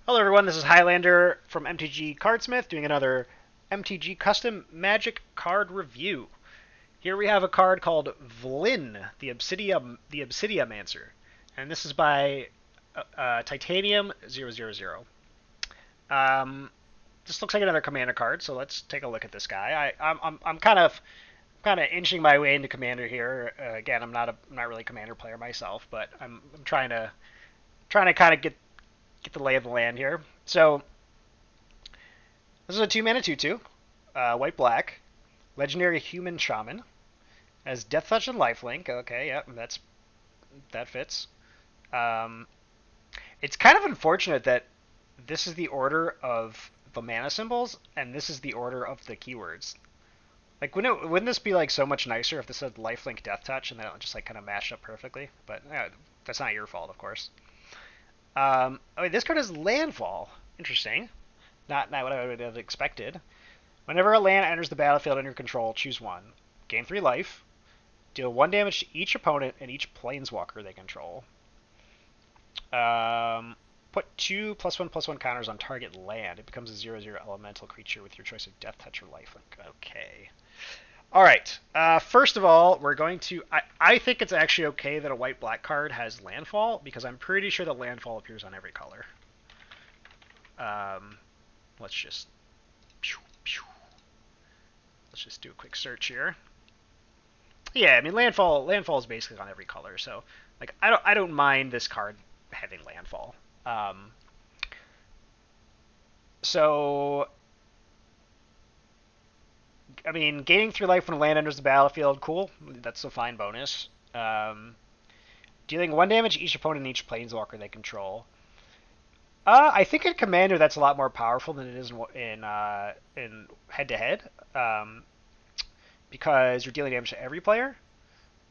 Hello everyone, this is Highlander from MTG Cardsmith doing another MTG Custom Magic card review. Here we have a card called Vlinn, the Obsidiamancer, and this is by Titanium000. Um, this looks like another commander card, so let's take a look at this guy. I'm kind of inching my way into commander here. Again, I'm not really a commander player myself, but I'm trying to kind of get the lay of the land here. So this is a 2 mana 2/2, white black, legendary human shaman, as Death Touch and Lifelink. Okay, yeah, that fits. Um, it's kind of unfortunate that this is the order of the mana symbols and this is the order of the keywords. Like, wouldn't this be like so much nicer if this said Lifelink Death Touch and then it just like kind of matched up perfectly? But that's not your fault, of course. Oh, this card is Landfall. Interesting. Not what I would have expected. Whenever a land enters the battlefield under control, choose one. Gain 3 life. Deal 1 damage to each opponent and each planeswalker they control. Put 2+1/+1 counters on target land. It becomes a 0/0 elemental creature with your choice of Death Touch or Lifelink. Okay. All right. First of all, we're going to. I think it's actually okay that a white-black card has landfall because I'm pretty sure that landfall appears on every color. Let's just. Let's just do a quick search here. Yeah, I mean landfall is basically on every color, so like I don't mind this card having landfall. So I mean, gaining 3 life when a land enters the battlefield, cool. That's a fine bonus. Dealing 1 damage to each opponent and each planeswalker they control. I think in Commander that's a lot more powerful than it is in head to head, because you're dealing damage to every player.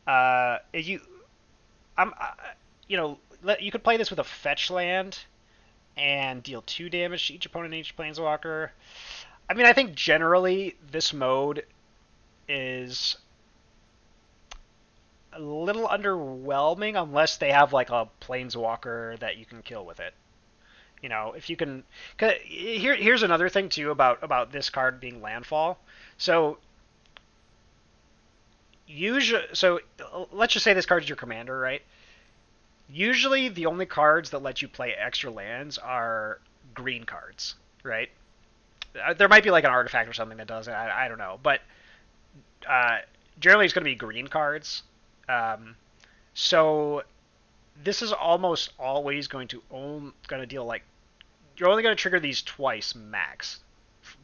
If you, I'm, you know, you could play this with a fetch land and deal 2 damage to each opponent and each planeswalker. I mean, I think generally this mode is a little underwhelming unless they have like a planeswalker that you can kill with it. You know, if you can. Here's another thing too about this card being landfall. So let's just say this card is your commander, right? Usually the only cards that let you play extra lands are green cards, right? There might be like an artifact or something that does it. I don't know, but uh, generally it's going to be green cards. So this is almost always going to deal like you're only going to trigger these twice max,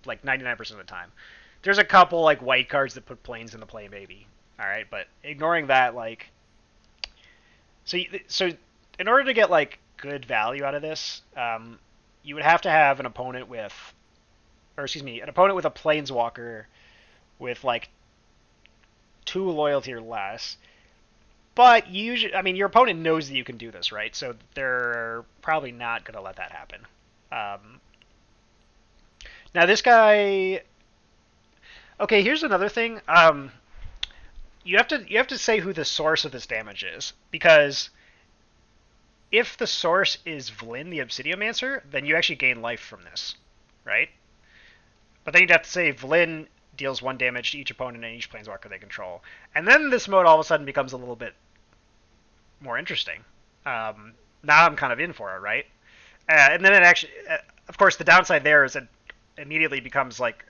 like 99% of the time. There's a couple like white cards that put planes in the play, maybe. All right, but ignoring that, like, so in order to get like good value out of this, you would have to have an opponent with, or excuse me, an opponent with a planeswalker with like 2 loyalty or less. But usually, I mean, your opponent knows that you can do this, right? So they're probably not going to let that happen. Um, Now this guy. Okay, here's another thing. You have to say who the source of this damage is, because if the source is Vlinn the Obsidiamancer, then you actually gain life from this, right? But then you'd have to say Vlinn deals 1 damage to each opponent and each planeswalker they control, and then this mode all of a sudden becomes a little bit more interesting. Now I'm kind of in for it, right? And then it actually, of course, the downside there is it immediately becomes like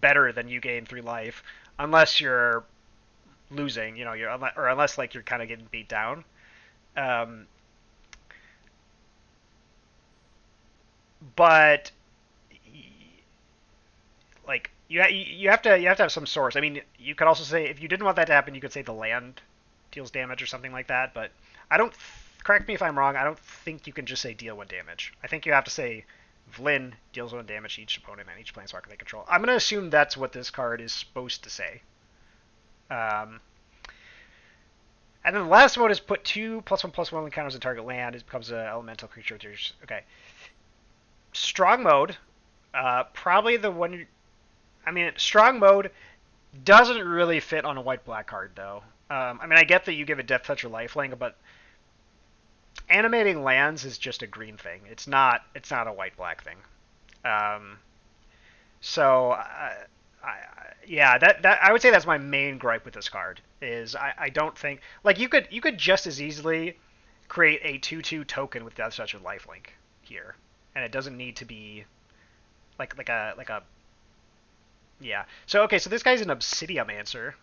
better than you gain 3 life, unless you're losing, or unless like you're kind of getting beat down. Um, but like you have to have some source. I mean, you could also say if you didn't want that to happen, you could say the land deals damage or something like that. But I don't. Correct me if I'm wrong. I don't think you can just say deal 1 damage. I think you have to say Vlinn deals 1 damage to each opponent and each planeswalker they control. I'm gonna assume that's what this card is supposed to say. Um, and then the last mode is put 2+1/+1 encounters on target land. It becomes an elemental creature with yours. Okay. Strong mode. Probably the one. I mean, strong mode doesn't really fit on a white black card though. I mean, I get that you give it Death Touch or Lifelink, but animating lands is just a green thing. It's not a white black thing. Um, so I, yeah, that I would say that's my main gripe with this card is I don't think like you could just as easily create a 2/2 token with Death Touch and Lifelink here, and it doesn't need to be like a yeah. So okay, so this guy's an Obsidiamancer,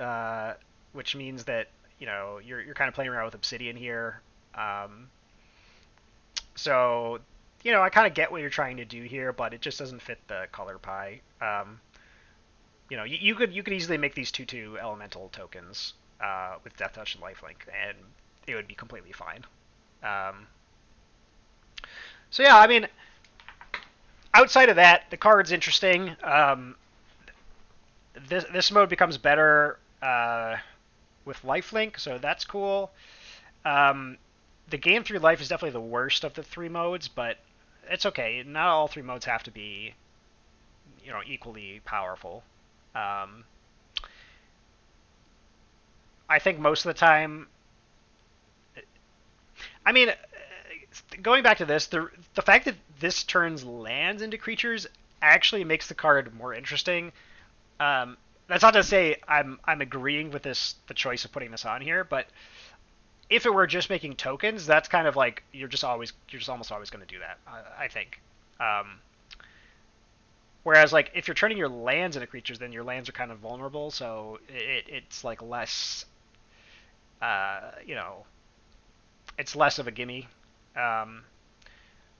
uh, which means that you're kind of playing around with Obsidian here. Um, so I kind of get what you're trying to do here, but it just doesn't fit the color pie. You could easily make these 2/2 elemental tokens with Death Touch and Lifelink, and it would be completely fine. Um, so yeah, I mean, outside of that, the card's interesting. This mode becomes better with Lifelink, so that's cool. Um, the game through life is definitely the worst of the three modes, but it's okay. Not all three modes have to be equally powerful. Um, I think most of the time, I mean, going back to this, the fact that this turns lands into creatures actually makes the card more interesting. That's not to say I'm agreeing with the choice of putting this on here, but if it were just making tokens, that's kind of like you're just almost always going to do that. I think. Um, Whereas like if you're turning your lands into creatures, then your lands are kind of vulnerable, so it's like less, you know, it's less of a gimme. Um,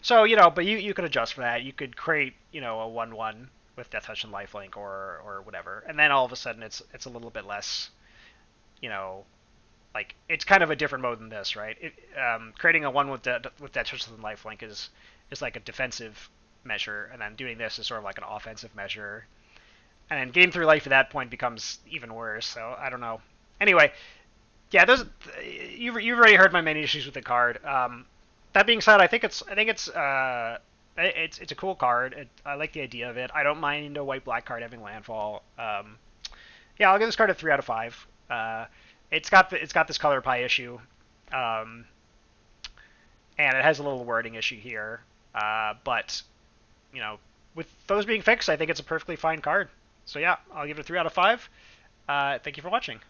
so but you could adjust for that. You could create a 1/1 with Death Touch and Lifelink or whatever, and then all of a sudden it's a little bit less, you know, like it's kind of a different mode than this, right? Creating a one with Death Touch and Lifelink is like a defensive measure, and then doing this is sort of like an offensive measure. And then game through life at that point becomes even worse. So I don't know. Anyway, yeah, those you've already heard my main issues with the card. That being said, I think it's a cool card. I like the idea of it. I don't mind a white black card having landfall. Yeah, I'll give this card a 3 out of 5. It's got this color pie issue, um, and it has a little wording issue here. But with those being fixed, I think it's a perfectly fine card. So yeah, I'll give it a 3 out of 5. Thank you for watching.